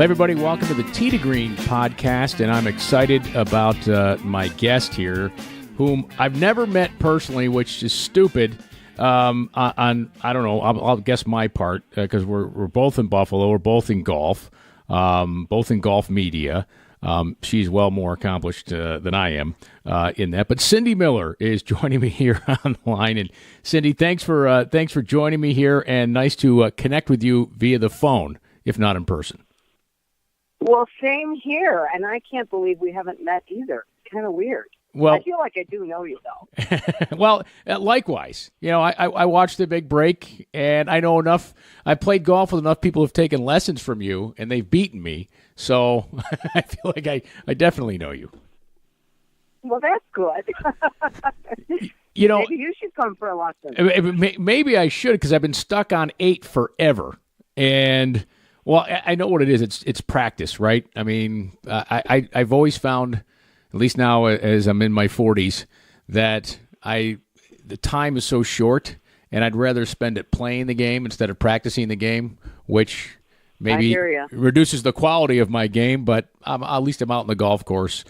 Hey everybody, welcome to the Tee to Green podcast, and I'm excited about my guest here, whom I've never met personally, which is stupid. On I don't know, I'll guess my part because we're both in Buffalo, we're both in golf, both in golf media. She's well more accomplished than I am in that. But Cindy Miller is joining me here on the line, and Cindy, thanks for joining me here, and nice to connect with you via the phone, if not in person. Well, same here, and I can't believe we haven't met either. It's kind of weird. Well, I feel like I do know you, though. Well, likewise. You know, I watched the big break, and I know enough. I played golf with enough people who've taken lessons from you, and they've beaten me. So I feel like I definitely know you. Well, that's good. You know, maybe you should come for a lesson. Maybe I should, because I've been stuck on 8 forever, and... Well, I know what it is. It's practice, right? I mean, I've always found, at least now as I'm in my 40s, that the time is so short, and I'd rather spend it playing the game instead of practicing the game, which maybe reduces the quality of my game. But at least I'm out on the golf course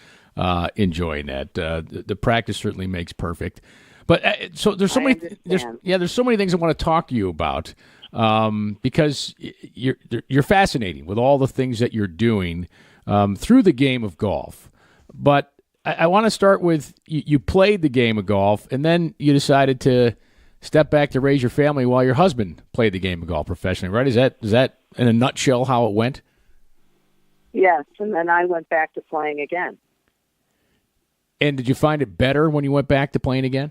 enjoying that. The practice certainly makes perfect. But so there's so many. There's so many things I want to talk to you about. Because you're fascinating with all the things that you're doing through the game of golf. But I want to start with you played the game of golf, and then you decided to step back to raise your family while your husband played the game of golf professionally, right? Is that in a nutshell how it went? Yes, and then I went back to playing again. And did you find it better when you went back to playing again?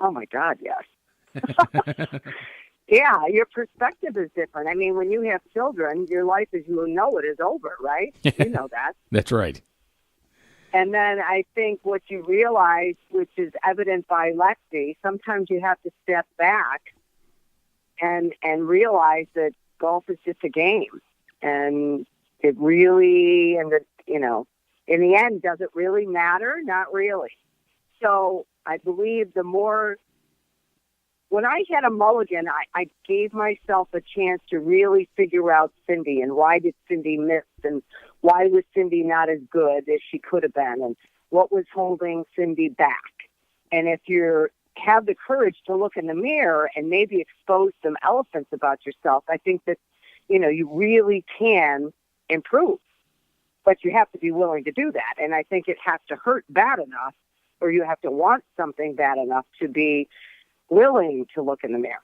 Oh, my God, yes. Yeah, your perspective is different. I mean, when you have children, your life as you know it is over, right? You know that. That's right. And then I think what you realize, which is evident by Lexi, sometimes you have to step back and realize that golf is just a game. And it really, in the end, does it really matter? Not really. So I believe when I had a mulligan, I gave myself a chance to really figure out Cindy and why did Cindy miss and why was Cindy not as good as she could have been and what was holding Cindy back. And if you have the courage to look in the mirror and maybe expose some elephants about yourself, I think that, you really can improve. But you have to be willing to do that. And I think it has to hurt bad enough, or you have to want something bad enough to be willing to look in the mirror.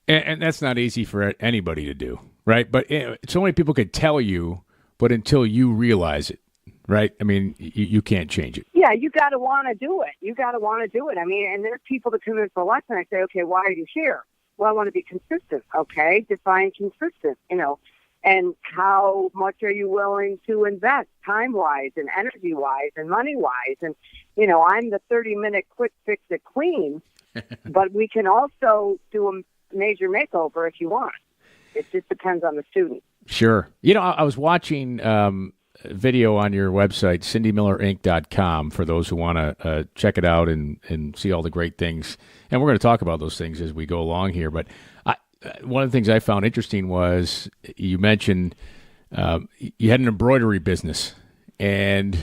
And that's not easy for anybody to do, right? But so many people could tell you, but until you realize it, right? I mean, you can't change it. Yeah, you got to want to do it. I mean, and there's people that come in for lesson. I say, okay, why are you here? Well, I want to be consistent. Okay, define consistent, and how much are you willing to invest time-wise and energy-wise and money-wise? And, I'm the 30-minute quick fix it clean, but we can also do a major makeover if you want. It just depends on the student. Sure. I was watching a video on your website, cindymillerinc.com, for those who want to check it out and see all the great things. And we're going to talk about those things as we go along here. But one of the things I found interesting was you mentioned you had an embroidery business, and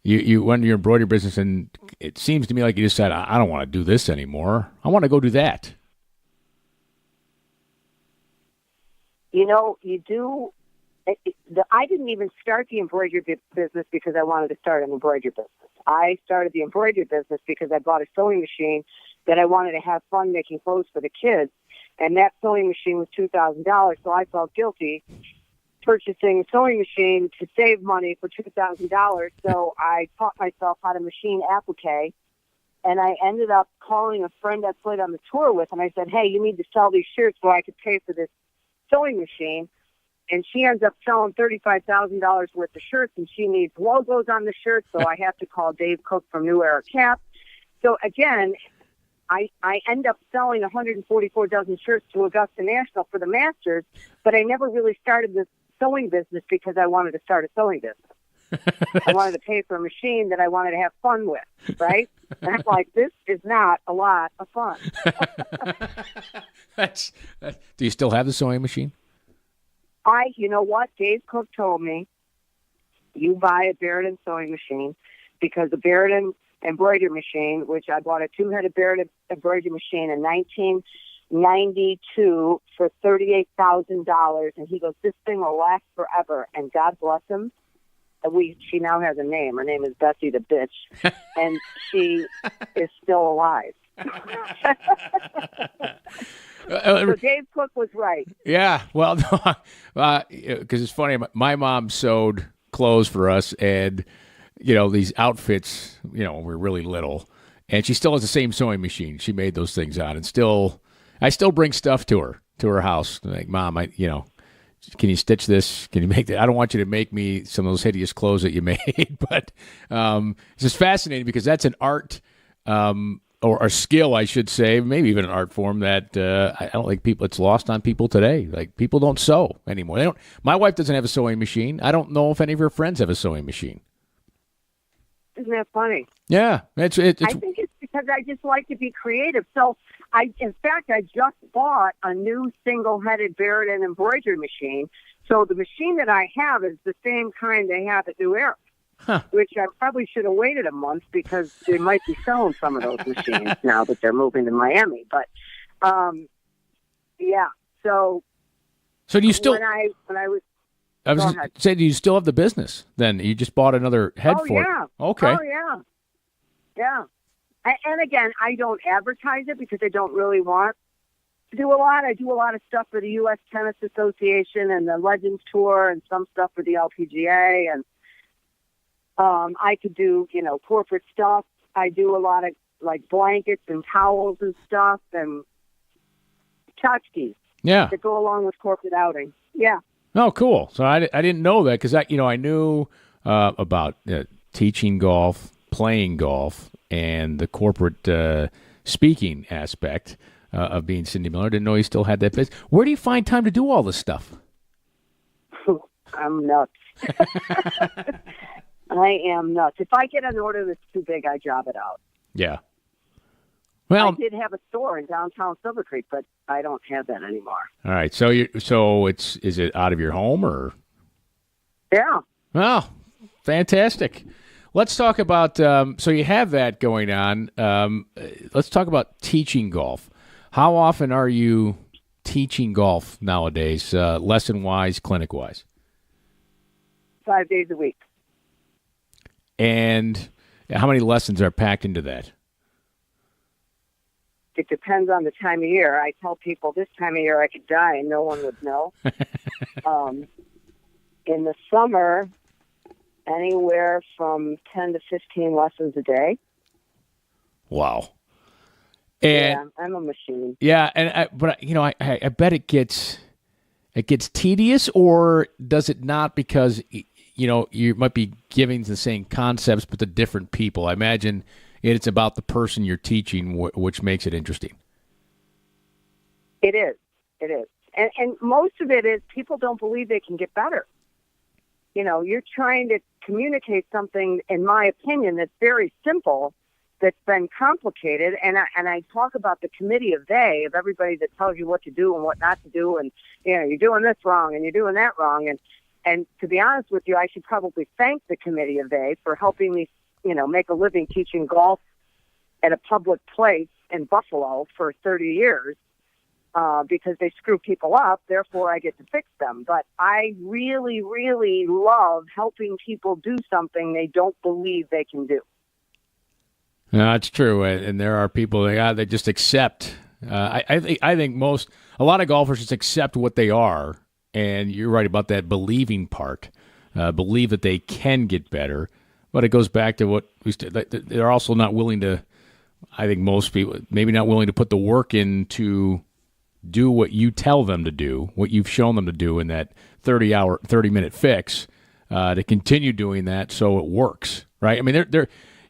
you went into your embroidery business, and it seems to me like you just said, I don't want to do this anymore. I want to go do that. You do. I didn't even start the embroidery business because I wanted to start an embroidery business. I started the embroidery business because I bought a sewing machine that I wanted to have fun making clothes for the kids. And that sewing machine was $2,000, so I felt guilty purchasing a sewing machine to save money for $2,000. So I taught myself how to machine applique, and I ended up calling a friend I played on the tour with, and I said, hey, you need to sell these shirts so I could pay for this sewing machine. And she ends up selling $35,000 worth of shirts, and she needs logos on the shirts, so I have to call Dave Cook from New Era Cap. So again, I end up selling 144 dozen shirts to Augusta National for the Masters, but I never really started the sewing business because I wanted to start a sewing business. I wanted to pay for a machine that I wanted to have fun with, right? And I'm like, this is not a lot of fun. Do you still have the sewing machine? You know what? Dave Cook told me, you buy a Barrett sewing machine, because the Barrett embroidery machine, which I bought a two-headed Barrett embroidery machine in 1992 for $38,000, and he goes, this thing will last forever, and God bless him. She now has a name. Her name is Bessie the Bitch, and she is still alive. So Dave Cook was right. Yeah, well, because it's funny. My mom sewed clothes for us, and these outfits. We're really little, and she still has the same sewing machine she made those things on, and I still bring stuff to her house. Like, Mom, can you stitch this? Can you make that? I don't want you to make me some of those hideous clothes that you made, but it's just fascinating because that's an art. Or a skill, I should say, maybe even an art form that I don't think it's lost on people today. Like, people don't sew anymore. My wife doesn't have a sewing machine. I don't know if any of her friends have a sewing machine. Isn't that funny? Yeah. I think it's because I just like to be creative. So, in fact, I just bought a new single-headed Barrett embroidery machine. So the machine that I have is the same kind they have at New Era. Huh. Which I probably should have waited a month, because they might be selling some of those machines now that they're moving to Miami. But, yeah. So do you still? When I was. I was going to say, do you still have the business? Then you just bought another head for yeah. it. Okay. Oh yeah. Yeah. And again, I don't advertise it because I don't really want to do a lot. I do a lot of stuff for the U.S. Tennis Association and the Legends Tour, and some stuff for the LPGA, and. I could do, corporate stuff. I do a lot of, like, blankets and towels and stuff, and tchotchkes that go along with corporate outing. Yeah. Oh, cool. So I didn't know that, because I knew about teaching golf, playing golf, and the corporate speaking aspect of being Cindy Miller. Didn't know you still had that business. Where do you find time to do all this stuff? I'm nuts. I am nuts. If I get an order that's too big, I job it out. Yeah. Well, I did have a store in downtown Silver Creek, but I don't have that anymore. All right. So is it out of your home, or? Yeah. Oh, fantastic. Let's talk about. So you have that going on. Let's talk about teaching golf. How often are you teaching golf nowadays, lesson wise, clinic wise? 5 days a week. And how many lessons are packed into that? It depends on the time of year. I tell people this time of year I could die and no one would know. In the summer, anywhere from 10 to 15 lessons a day. Wow. And, yeah, I'm a machine. Yeah, and I bet it gets tedious, or does it not? Because you might be giving the same concepts, but to different people. I imagine it's about the person you're teaching, which makes it interesting. It is. And most of it is people don't believe they can get better. You're trying to communicate something, in my opinion, that's very simple, that's been complicated. And I talk about the committee of they, of everybody that tells you what to do and what not to do. And, you're doing this wrong and you're doing that wrong. And to be honest with you, I should probably thank the committee of they for helping me, make a living teaching golf at a public place in Buffalo for 30 years, because they screw people up. Therefore, I get to fix them. But I really, really love helping people do something they don't believe they can do. No, that's true. And there are people that just accept. I think a lot of golfers just accept what they are. And you're right about that believing part. Believe that they can get better, but it goes back to what they're also not willing to. I think most people maybe not willing to put the work in to do what you tell them to do, what you've shown them to do in that 30-minute fix, to continue doing that so it works. Right? I mean,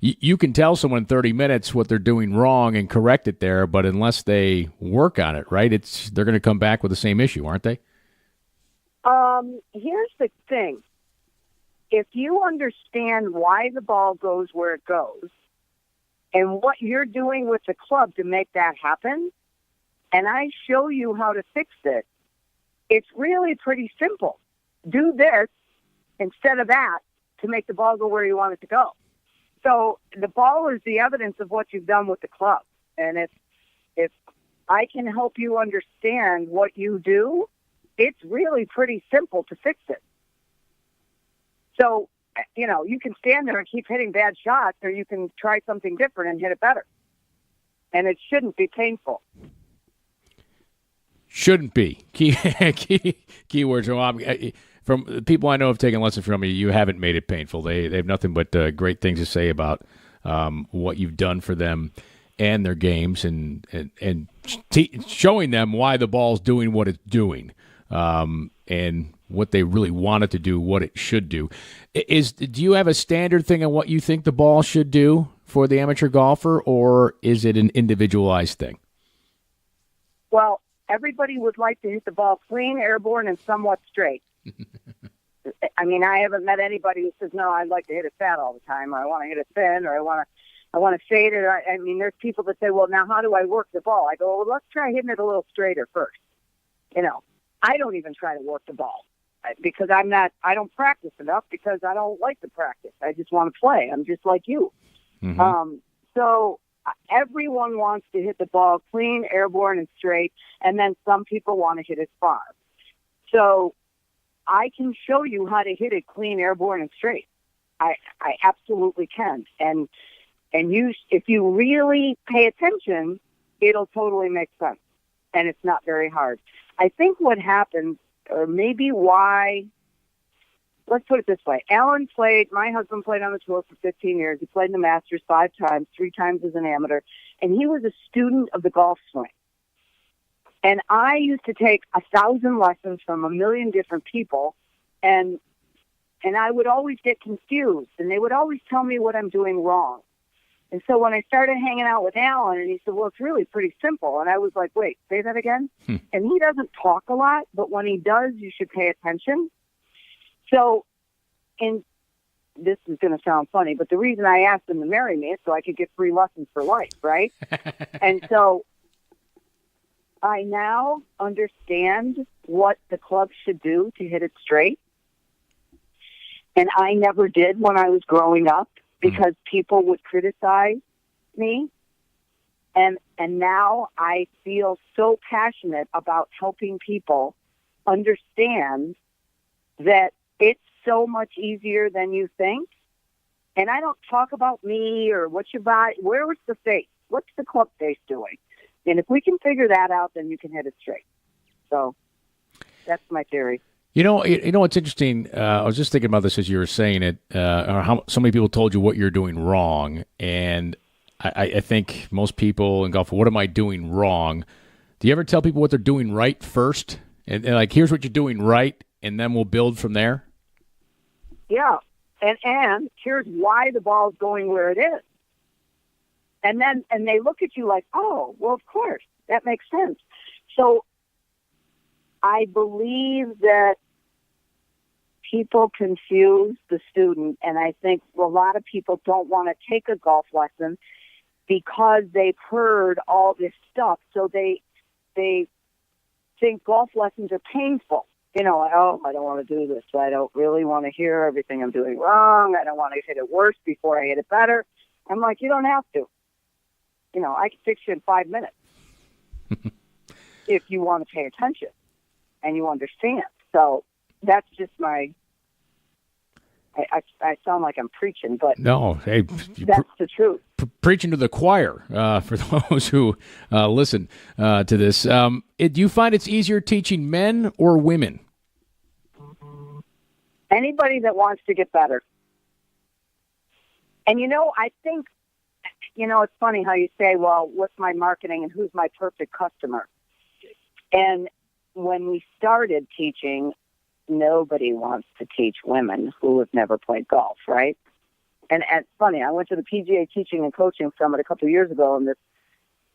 you can tell someone in 30 minutes what they're doing wrong and correct it there, but unless they work on it, right, they're going to come back with the same issue, aren't they? Here's the thing. If you understand why the ball goes where it goes and what you're doing with the club to make that happen, and I show you how to fix it, It's really pretty simple. Do this instead of that to make the ball go where you want it to go. So the ball is the evidence of what you've done with the club. And if I can help you understand what you do, it's really pretty simple to fix it. So, you can stand there and keep hitting bad shots, or you can try something different and hit it better. And it shouldn't be painful. Shouldn't be. Key words. From the people I know have taken lessons from you, you haven't made it painful. They have nothing but great things to say about what you've done for them and their games, and showing them why the ball's doing what it's doing, and what they really want it to do, what it should do. Do you have a standard thing on what you think the ball should do for the amateur golfer, or is it an individualized thing? Well, everybody would like to hit the ball clean, airborne, and somewhat straight. I mean, I haven't met anybody who says, no, I'd like to hit it fat all the time, or I want to hit it thin, or I want to fade it. I mean, there's people that say, well, now how do I work the ball? I go, well, let's try hitting it a little straighter first. I don't even try to work the ball because I don't practice enough, because I don't like to practice. I just want to play. I'm just like you. Mm-hmm. So everyone wants to hit the ball clean, airborne, and straight, and then some people want to hit it far. So I can show you how to hit it clean, airborne, and straight. I absolutely can. And if you really pay attention, it'll totally make sense. And it's not very hard. I think what happens, or maybe why, let's put it this way. My husband played on the tour for 15 years. He played in the Masters 5 times, 3 times as an amateur, and he was a student of the golf swing. And I used to take 1,000 lessons from a million different people, and I would always get confused, and they would always tell me what I'm doing wrong. And so when I started hanging out with Alan, and he said, well, it's really pretty simple. And I was like, wait, say that again? And he doesn't talk a lot, but when he does, you should pay attention. So, and this is going to sound funny, but the reason I asked him to marry me is so I could get free lessons for life, right? And so I now understand what the club should do to hit it straight. And I never did when I was growing up, because people would criticize me. And now I feel so passionate about helping people understand that it's so much easier than you think. And I don't talk about me or what you buy. Where's the face? What's the club face doing? And if we can figure that out, then you can hit it straight. So that's my theory. You know what's interesting? I was just thinking about this as you were saying it, or how so many people told you what you're doing wrong. And I think most people in golf, what am I doing wrong? Do you ever tell people what they're doing right first? And like, here's what you're doing right, and then we'll build from there? Yeah. And here's why the ball's going where it is. And they look at you like, oh, well, of course, that makes sense. So I believe that people confuse the student, and I think a lot of people don't want to take a golf lesson because they've heard all this stuff. So they think golf lessons are painful. I don't want to do this. I don't really want to hear everything I'm doing wrong. I don't want to hit it worse before I hit it better. I'm like, you don't have to. I can fix you in 5 minutes if you want to pay attention and you understand. So that's just I sound like I'm preaching, but no, hey, that's the truth. Preaching to the choir for those who listen to this. Do you find it's easier teaching men or women? Anybody that wants to get better. And I think, it's funny how you say, well, what's my marketing and who's my perfect customer? And when we started teaching, nobody wants to teach women who have never played golf, right? And it's funny, I went to the PGA Teaching and Coaching Summit a couple of years ago, and this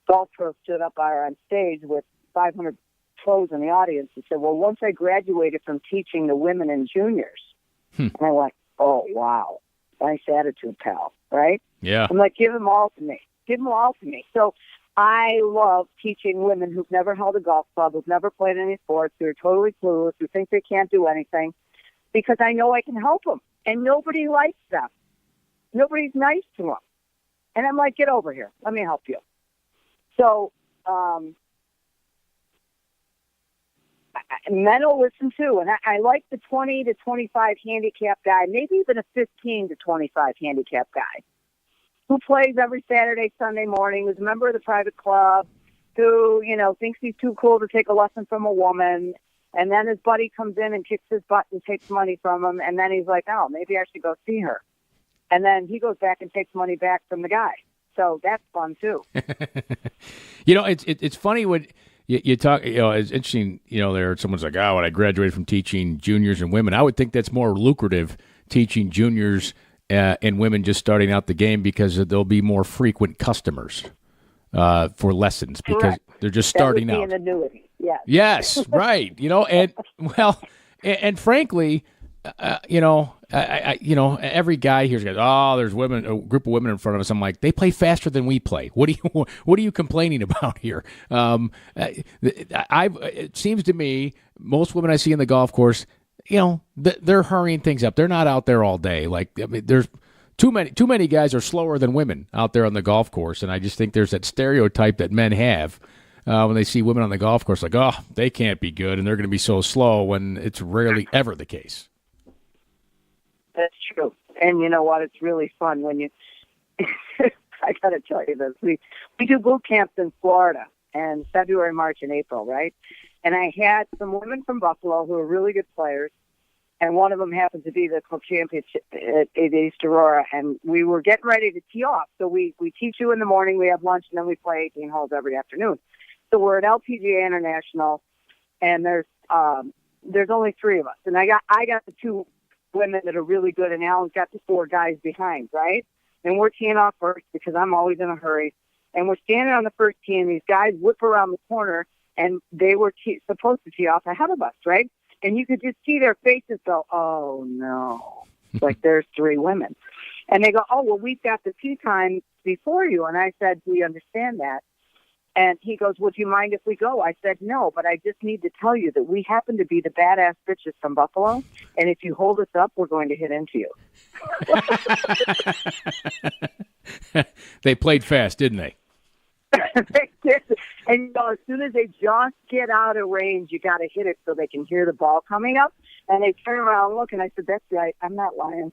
golf pro stood up on stage with 500 pros in the audience and said, well, once I graduated from teaching the women and juniors, and I went, oh, wow, nice attitude, pal, right? Yeah. I'm like, give them all to me. Give them all to me. So I love teaching women who've never held a golf club, who've never played any sports, who are totally clueless, who think they can't do anything, because I know I can help them. And nobody likes them. Nobody's nice to them. And I'm like, get over here. Let me help you. So men will listen too. And I like the 20 to 25 handicap guy, maybe even a 15 to 25 handicap guy, who plays every Saturday, Sunday morning, who's a member of the private club, who, thinks he's too cool to take a lesson from a woman. And then his buddy comes in and kicks his butt and takes money from him. And then he's like, oh, maybe I should go see her. And then he goes back and takes money back from the guy. So that's fun too. It's funny when you talk, it's interesting, someone's like, oh, when I graduated from teaching juniors and women, I would think that's more lucrative teaching juniors and women just starting out the game, because there'll be more frequent customers for lessons, because Correct. They're just starting that would be out. An annuity. Yes. Yes, right. And frankly, every guy here goes, oh, there's a group of women in front of us. I'm like, they play faster than we play. What are you complaining about here? It seems to me most women I see in the golf course, they're hurrying things up. They're not out there all day. There's too many guys are slower than women out there on the golf course, and I just think there's that stereotype that men have. When they see women on the golf course, like, oh, they can't be good, and they're going to be so slow, when it's rarely ever the case. That's true. And you know what? It's really fun when you – I got to tell you this. We do boot camps in Florida in February, March, and April, right? And I had some women from Buffalo who are really good players, and one of them happened to be the club championship at East Aurora, and we were getting ready to tee off. So we teach you in the morning, we have lunch, and then we play 18 holes every afternoon. So we're at LPGA International, and there's only three of us. And I got the two women that are really good, and Alan's got the four guys behind, right? And we're teeing off first because I'm always in a hurry. And we're standing on the first tee, and these guys whip around the corner, and they were supposed to tee off ahead of us, right? And you could just see their faces go, oh, no. Like, there's three women. And they go, oh, well, we've got the tee time before you. And I said, we understand that. And he goes, would you mind if we go? I said, no, but I just need to tell you that we happen to be the badass bitches from Buffalo, and if you hold us up, we're going to hit into you. They played fast, didn't they? They did. And as soon as they just get out of range, you got to hit it so they can hear the ball coming up. And they turn around and look, and I said, that's right. I'm not lying.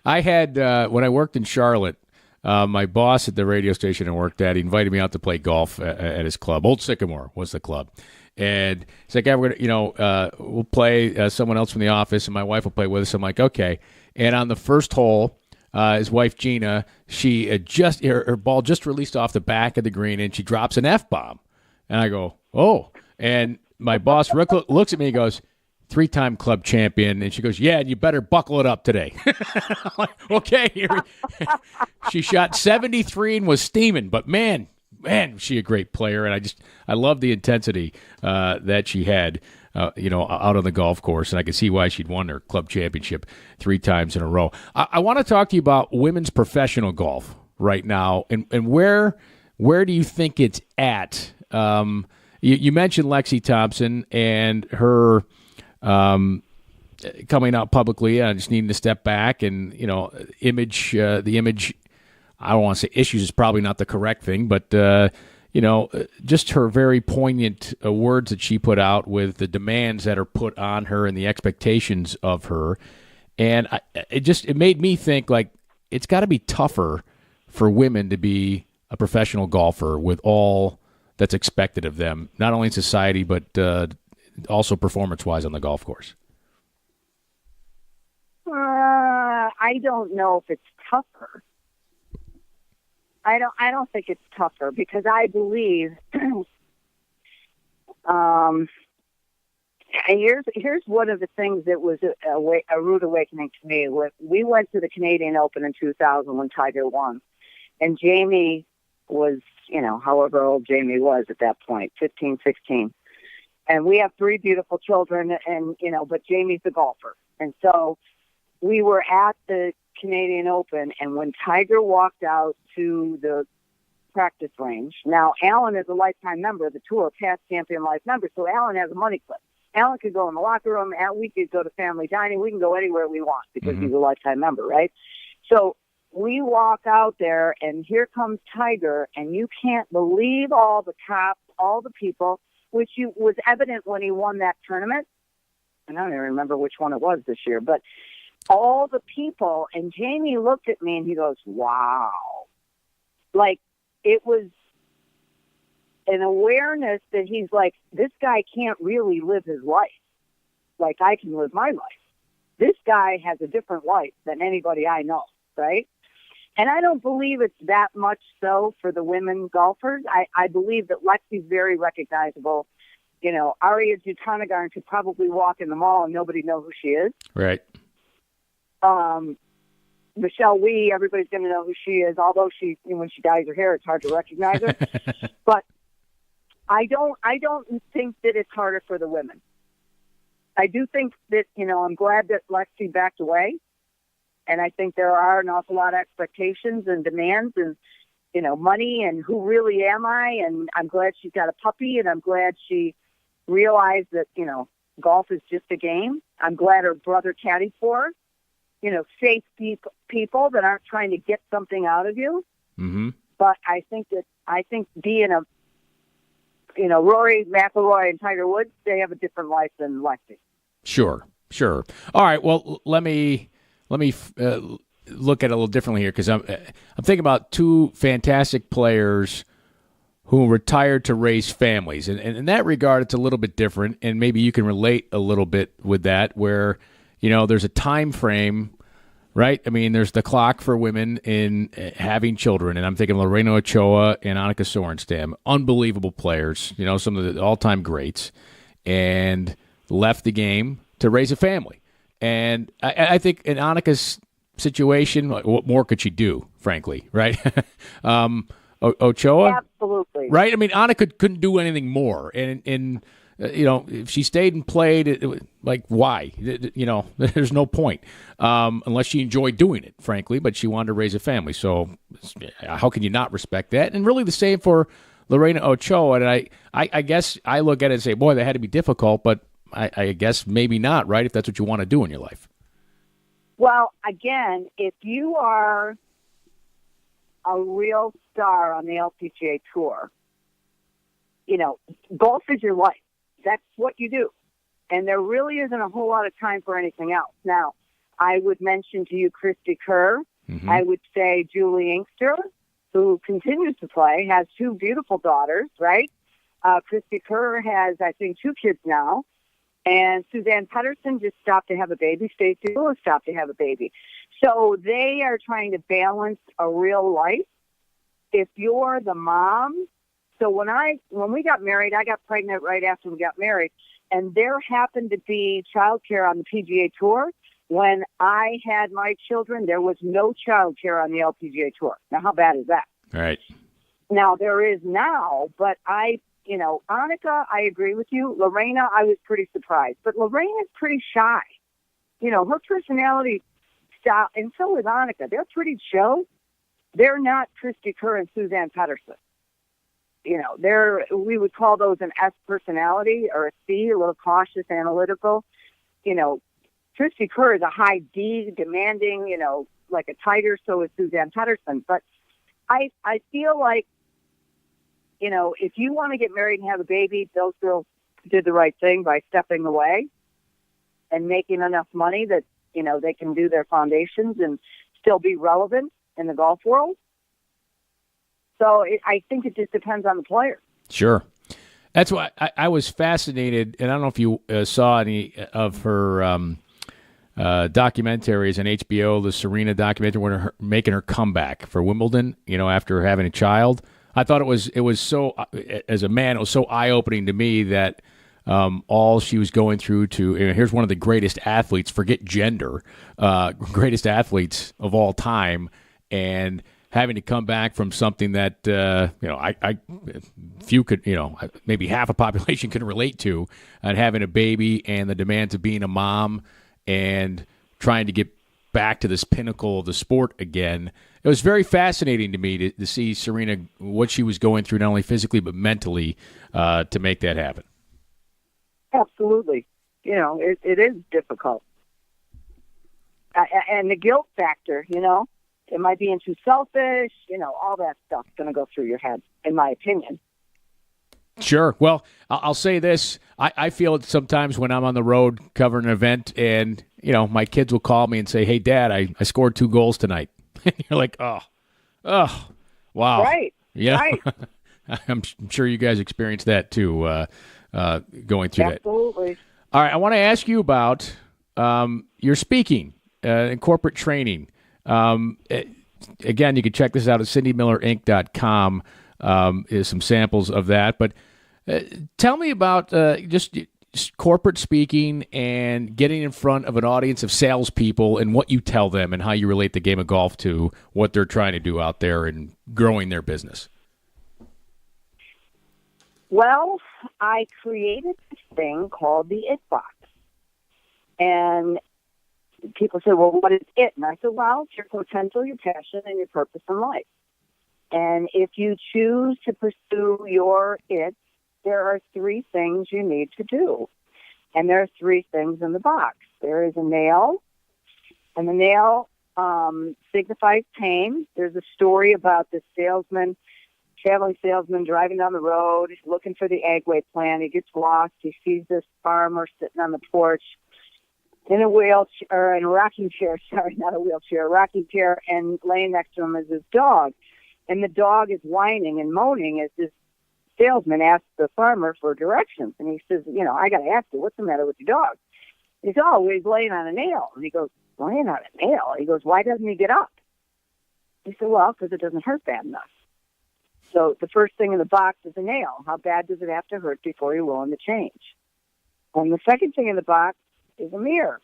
I had, when I worked in Charlotte, my boss at the radio station I worked at, he invited me out to play golf at his club. Old Sycamore was the club. And he's like, yeah, we're gonna, we'll play someone else from the office, and my wife will play with us. I'm like, okay. And on the first hole, his wife, Gina, she her ball just released off the back of the green, and she drops an F-bomb. And I go, oh. And my boss looks at me and goes, 3-time club champion. And she goes, yeah, and you better buckle it up today. I'm like, okay. She shot 73 and was steaming, but man, was she a great player. And I love the intensity that she had, out on the golf course. And I can see why she'd won her club championship 3 times in a row. I want to talk to you about women's professional golf right now. And where do you think it's at? You mentioned Lexi Thompson and her coming out publicly and just needing to step back, and the image. I don't want to say issues is probably not the correct thing, but just her very poignant words that she put out with the demands that are put on her and the expectations of her, and it made me think, like, it's got to be tougher for women to be a professional golfer with all that's expected of them, not only in society but also performance-wise on the golf course. I don't know if it's tougher. I don't think it's tougher, because I believe here's one of the things that was a rude awakening to me. We went to the Canadian Open in 2000 when Tiger won, and Jamie was, however old Jamie was at that point, 15, 16. And we have 3 beautiful children, and, but Jamie's the golfer. And so we were at the Canadian Open, and when Tiger walked out to the practice range. Now, Alan is a lifetime member of the tour, past champion life member, so Alan has a money clip. Alan could go in the locker room, and we could go to family dining. We can go anywhere we want because he's a lifetime member, right? So we walk out there, and here comes Tiger, and you can't believe all the cops, all the people, which was evident when he won that tournament. And I don't even remember which one it was this year, but all the people, and Jamie looked at me, and he goes, wow. Like, it was an awareness that he's like, this guy can't really live his life like I can live my life. This guy has a different life than anybody I know, right? And I don't believe it's that much so for the women golfers. I believe that Lexi's very recognizable. You know, Aria Jutanagarn could probably walk in the mall and nobody know who she is. Right. Michelle Wee, everybody's going to know who she is, although when she dyes her hair, it's hard to recognize her. But I don't think that it's harder for the women. I do think that, you know, I'm glad that Lexi backed away. And I think there are an awful lot of expectations and demands and, you know, money and who really am I? And I'm glad she's got a puppy, and I'm glad she realized that, you know, golf is just a game. I'm glad her brother caddied for her. You know, safe people that aren't trying to get something out of you. Mm-hmm. But I think being a, you know, Rory McIlroy and Tiger Woods, they have a different life than Lexi. Sure. All right. Well, let me look at it a little differently here, because I'm thinking about two fantastic players who retired to raise families, and in that regard, it's a little bit different, and maybe you can relate a little bit with that, where, you know, there's a time frame, right? I mean, there's the clock for women in having children, and I'm thinking Lorena Ochoa and Annika Sorenstam, unbelievable players, you know, some of the all-time greats, and left the game to raise a family. And I think in Annika's situation, what more could she do, frankly, right? Ochoa? Absolutely. Right? I mean, Annika couldn't do anything more, and you know, if she stayed and played, like, why? You know, there's no point, unless she enjoyed doing it, frankly, but she wanted to raise a family. So how can you not respect that? And really the same for Lorena Ochoa. And I guess I look at it and say, boy, that had to be difficult, but I guess maybe not, right, if that's what you want to do in your life. Well, again, if you are a real star on the LPGA Tour, you know, golf is your life. That's what you do. And there really isn't a whole lot of time for anything else. Now, I would mention to you Christy Kerr. Mm-hmm. I would say Julie Inkster, who continues to play, has two beautiful daughters, right? Christy Kerr has, I think, 2 kids now. And Suzanne Petterson just stopped to have a baby. Stacey Lewis stopped to have a baby. So they are trying to balance a real life. If you're the mom, so when we got married, I got pregnant right after we got married, and there happened to be childcare on the PGA Tour. When I had my children, there was no childcare on the LPGA Tour. Now, how bad is that? Right. Now, there is now, but you know, Annika, I agree with you. Lorena, I was pretty surprised. But Lorena's pretty shy. You know, her personality style, and so is Annika. They're pretty chill. They're not Christy Kerr and Suzanne Petterson. You know, we would call those an S personality, or a C, a little cautious, analytical. You know, Christy Kerr is a high D, demanding, you know, like a Tiger, so is Suzanne Petterson. But I feel like, you know, if you want to get married and have a baby, those girls did the right thing by stepping away and making enough money that, you know, they can do their foundations and still be relevant in the golf world. So I think it just depends on the player. Sure. That's why I was fascinated, and I don't know if you saw any of her documentaries on HBO, the Serena documentary, when her making her comeback for Wimbledon, you know, after having a child. I thought it was so, as a man, it was so eye-opening to me that all she was going through to, you know, here's one of the greatest athletes, forget gender, greatest athletes of all time, and having to come back from something that, you know, I few could, you know, maybe half a population can relate to, and having a baby and the demands of being a mom and trying to get back to this pinnacle of the sport again. It was very fascinating to me to see Serena, what she was going through, not only physically but mentally, to make that happen. Absolutely. It is difficult. And the guilt factor, am I being too selfish? All that stuff's going to go through your head, in my opinion. Sure. Well, I'll say this. I feel it sometimes when I'm on the road covering an event and, my kids will call me and say, hey, Dad, I scored 2 goals tonight. And you're like, oh, wow. Right. Yeah. Right. I'm sure you guys experienced that too, going through that. Absolutely. All right. I want to ask you about your speaking and corporate training. Again, you can check this out at cindymillerinc.com. Is some samples of that. But tell me about just corporate speaking and getting in front of an audience of salespeople and what you tell them and how you relate the game of golf to what they're trying to do out there and growing their business. Well, I created this thing called the It Box. And people say, well, what is it? And I said, well, it's your potential, your passion, and your purpose in life. And if you choose to pursue your it, there are 3 things you need to do. And there are 3 things in the box. There is a nail, and the nail signifies pain. There's a story about this traveling salesman driving down the road, looking for the Agway plant. He gets lost. He sees this farmer sitting on the porch in a wheelchair, or in a rocking chair, not a wheelchair, a rocking chair, and laying next to him is his dog. And the dog is whining and moaning as this salesman asks the farmer for directions. And he says, I got to ask you, what's the matter with your dog? He says, oh, he's laying on a nail. And he goes, laying on a nail? He goes, why doesn't he get up? He said, well, because it doesn't hurt bad enough. So the first thing in the box is a nail. How bad does it have to hurt before you're willing to change? And the second thing in the box is a mirror.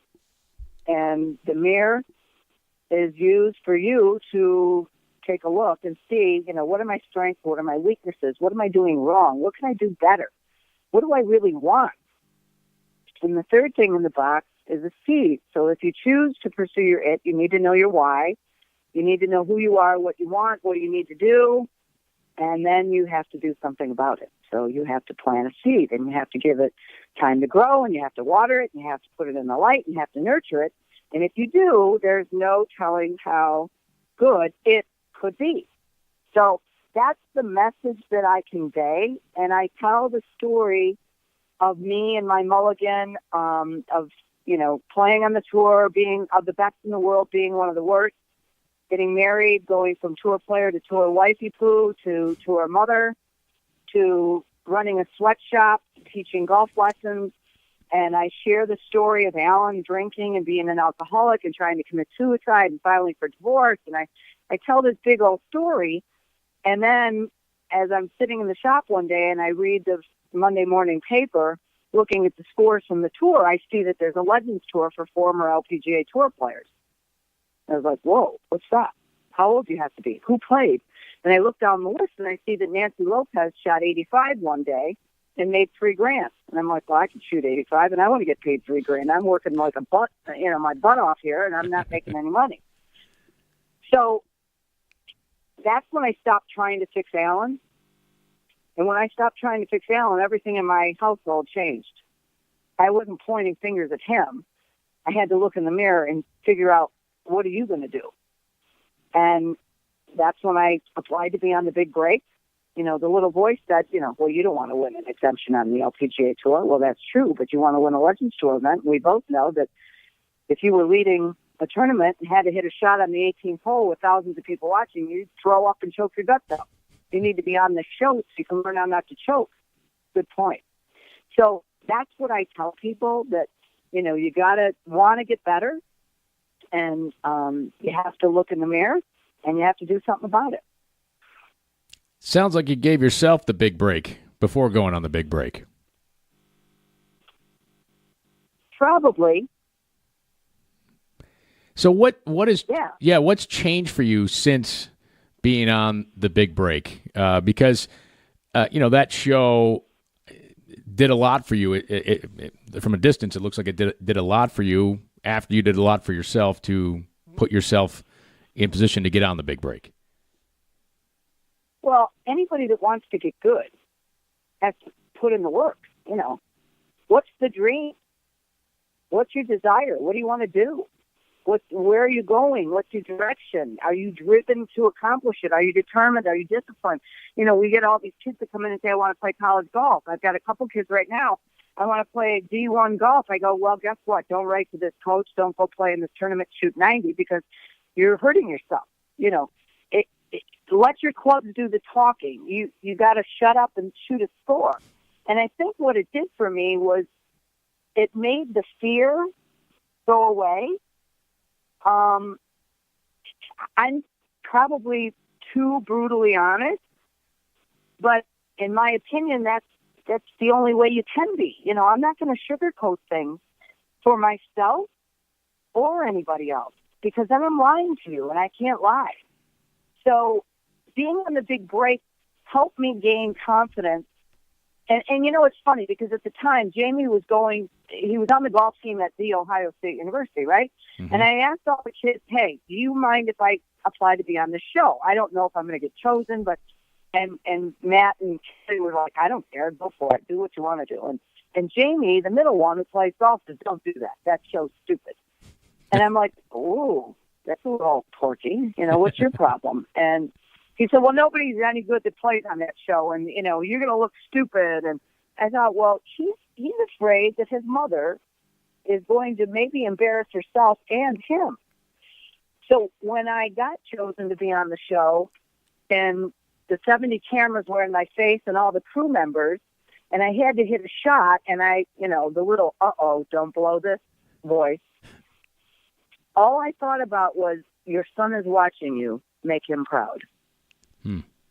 And the mirror is used for you to take a look and see, what are my strengths? What are my weaknesses? What am I doing wrong? What can I do better? What do I really want? And the third thing in the box is a seed. So if you choose to pursue your it, you need to know your why. You need to know who you are, what you want, what you need to do, and then you have to do something about it. So you have to plant a seed, and you have to give it time to grow, and you have to water it, and you have to put it in the light, and you have to nurture it. And if you do, there's no telling how good it could be. So that's the message that I convey, and I tell the story of me and my mulligan, of playing on the tour, being of the best in the world, being one of the worst, getting married, going from tour player to tour wifey poo to tour mother, to running a sweatshop, teaching golf lessons. And I share the story of Alan drinking and being an alcoholic and trying to commit suicide and filing for divorce. And I tell this big old story. And then as I'm sitting in the shop one day and I read the Monday morning paper, looking at the scores from the tour, I see that there's a Legends Tour for former LPGA Tour players. I was like, whoa, what's that? How old do you have to be? Who played? And I look down the list and I see that Nancy Lopez shot 85 one day and made $3,000. And I'm like, well, I can shoot 85 and I want to get paid $3,000. I'm working like a butt, my butt off here, and I'm not making any money. So that's when I stopped trying to fix Alan. And when I stopped trying to fix Alan, everything in my household changed. I wasn't pointing fingers at him. I had to look in the mirror and figure out, what are you going to do? And that's when I applied to be on the big break. The little voice said, well, you don't want to win an exemption on the LPGA Tour. Well, that's true, but you want to win a Legends Tour event. We both know that if you were leading a tournament and had to hit a shot on the 18th hole with thousands of people watching, you'd throw up and choke your guts out. You need to be on the show so you can learn how not to choke. Good point. So that's what I tell people, that, you got to want to get better, and you have to look in the mirror, and you have to do something about it. Sounds like you gave yourself the big break before going on the big break. Probably. So what's changed for you since being on the big break? Because that show did a lot for you. It from a distance, it looks like it did a lot for you after you did a lot for yourself to put yourself in position to get on the big break? Well, anybody that wants to get good has to put in the work. What's the dream? What's your desire? What do you want to do? Where are you going? What's your direction? Are you driven to accomplish it? Are you determined? Are you disciplined? We get all these kids that come in and say, I want to play college golf. I've got a couple kids right now. I want to play D1 golf. I go, well, guess what? Don't write to this coach. Don't go play in this tournament, shoot 90, because you're hurting yourself. Let your clubs do the talking. You got to shut up and shoot a score. And I think what it did for me was it made the fear go away. I'm probably too brutally honest, but in my opinion, that's the only way you can be. I'm not going to sugarcoat things for myself or anybody else, because then I'm lying to you, and I can't lie. So being on the big break helped me gain confidence. And it's funny, because at the time, Jamie was he was on the golf team at The Ohio State University, right? Mm-hmm. And I asked all the kids, hey, do you mind if I apply to be on the show? I don't know if I'm going to get chosen, but, and Matt and Kelly were like, I don't care, go for it, do what you want to do. And Jamie, the middle one who plays golf, says, don't do that. That show's stupid. And I'm like, oh, that's a little torquey. What's your problem? And he said, well, nobody's any good that plays on that show, and, you're going to look stupid. And I thought, well, he's afraid that his mother is going to maybe embarrass herself and him. So when I got chosen to be on the show, and the 70 cameras were in my face and all the crew members, and I had to hit a shot, and the little, don't blow this voice, all I thought about was, your son is watching you, make him proud.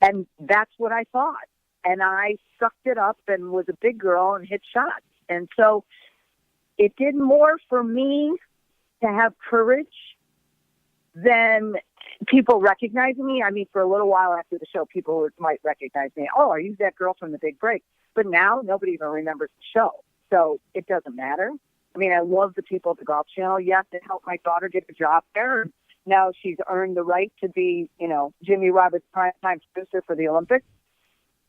And that's what I thought. And I sucked it up and was a big girl and hit shots. And so it did more for me to have courage than people recognizing me. I mean, for a little while after the show, people might recognize me. Oh, are you that girl from the big break? But now nobody even remembers the show. So it doesn't matter. I mean, I love the people at the Golf Channel. Yes, it helped my daughter get a job there. Now she's earned the right to be, Jimmy Roberts' primetime producer for the Olympics.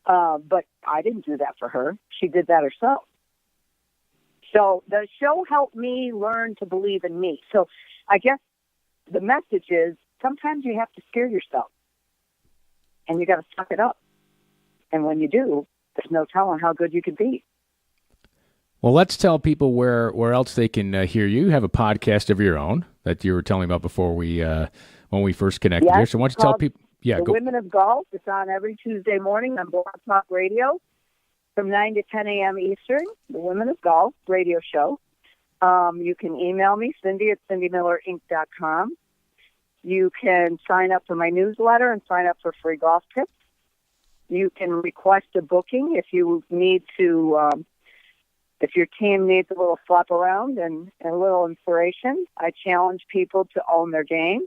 But I didn't do that for her. She did that herself. So the show helped me learn to believe in me. So I guess the message is, sometimes you have to scare yourself. And you got to suck it up. And when you do, there's no telling how good you could be. Well, let's tell people where else they can hear you. You have a podcast of your own that you were telling me about before when we first connected here. So why don't you tell people? Yeah, The Women of Golf. It's on every Tuesday morning on Blog Talk Radio from 9 to 10 a.m. Eastern. The Women of Golf radio show. You can email me, Cindy at cindymillerinc.com. You can sign up for my newsletter and sign up for free golf tips. You can request a booking if you need to. If your team needs a little flop around and a little inspiration, I challenge people to own their game.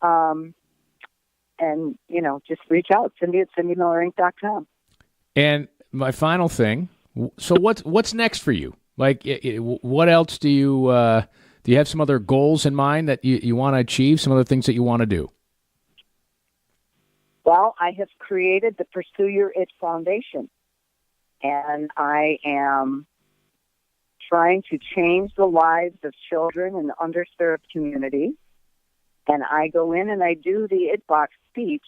And, just reach out, Cindy at cindymillerinc.com. And my final thing, so what's next for you? Like, what else do you have some other goals in mind that you want to achieve, some other things that you want to do? Well, I have created the Pursue Your It Foundation, and I am trying to change the lives of children in the underserved community. And I go in and I do the It Box speech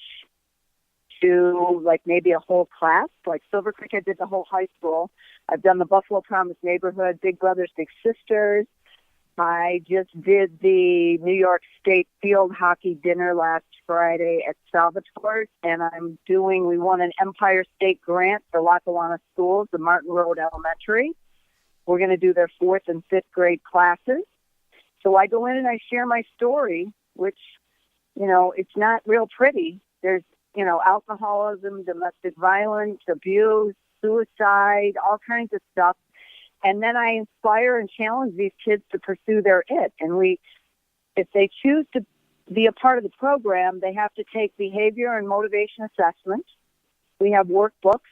to maybe a whole class. Like Silver Creek, I did the whole high school. I've done the Buffalo Promise neighborhood, Big Brothers, Big Sisters. I just did the New York State field hockey dinner last Friday at Salvatore's, and we won an Empire State grant for Lackawanna schools, the Martin Road Elementary. We're going to do their 4th and 5th grade classes. So I go in and I share my story, which, it's not real pretty. There's, alcoholism, domestic violence, abuse, suicide, all kinds of stuff. And then I inspire and challenge these kids to pursue their it. And if they choose to be a part of the program, they have to take behavior and motivation assessment. We have workbooks.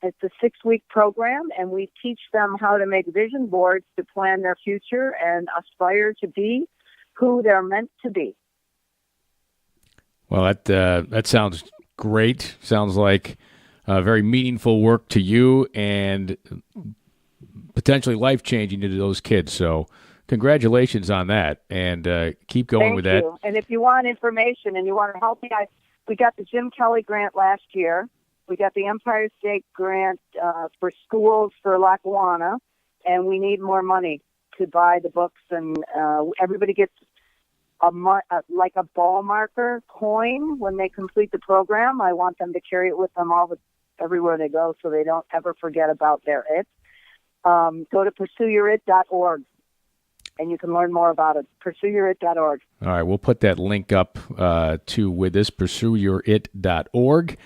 It's a 6-week program, and we teach them how to make vision boards to plan their future and aspire to be who they're meant to be. Well, that sounds great. Sounds like very meaningful work to you and potentially life-changing to those kids. So congratulations on that, and keep going with that. Thank you. And if you want information and you want to help me, we got the Jim Kelly grant last year. We got the Empire State grant for schools for Lackawanna, and we need more money to buy the books. And everybody gets like a ball marker coin when they complete the program. I want them to carry it with them everywhere they go, so they don't ever forget about their it. Go to pursueyourit.org, and you can learn more about it. Pursueyourit.org. All right, we'll put that link up with this, pursueyourit.org.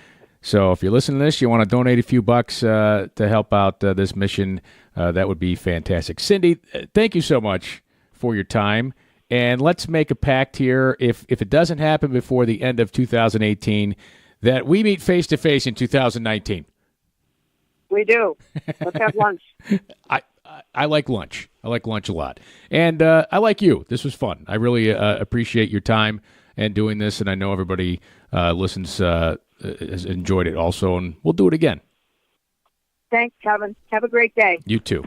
So if you're listening to this, you want to donate a few bucks to help out this mission, that would be fantastic. Cindy, thank you so much for your time. And let's make a pact here, if it doesn't happen before the end of 2018, that we meet face-to-face in 2019. We do. Let's have lunch. I like lunch. I like lunch a lot. And I like you. This was fun. I really appreciate your time and doing this, and I know everybody listens has enjoyed it also, and we'll do it again. Thanks, Kevin. Have a great day. You too.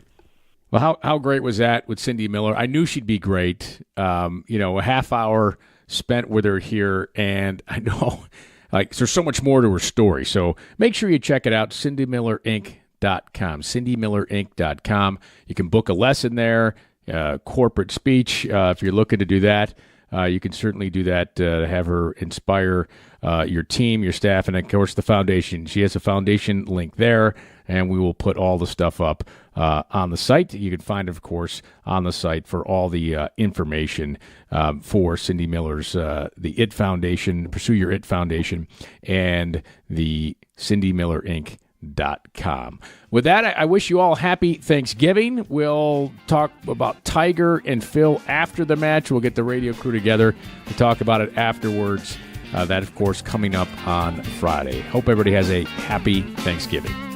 Well, how great was that with Cindy Miller? I knew she'd be great. A half hour spent with her here, and I know there's so much more to her story. So make sure you check it out, cindymillerinc.com, cindymillerinc.com. You can book a lesson there, corporate speech, if you're looking to do that. You can certainly do that to have her inspire your team, your staff, and, of course, the foundation. She has a foundation link there, and we will put all the stuff up on the site. You can find, of course, on the site for all the information for Cindy Miller's the IT Foundation, Pursue Your IT Foundation, and the cindymillerinc.com. With that, I wish you all happy Thanksgiving. We'll talk about Tiger and Phil after the match. We'll get the radio crew together to talk about it afterwards. That, of course, coming up on Friday. Hope everybody has a happy Thanksgiving.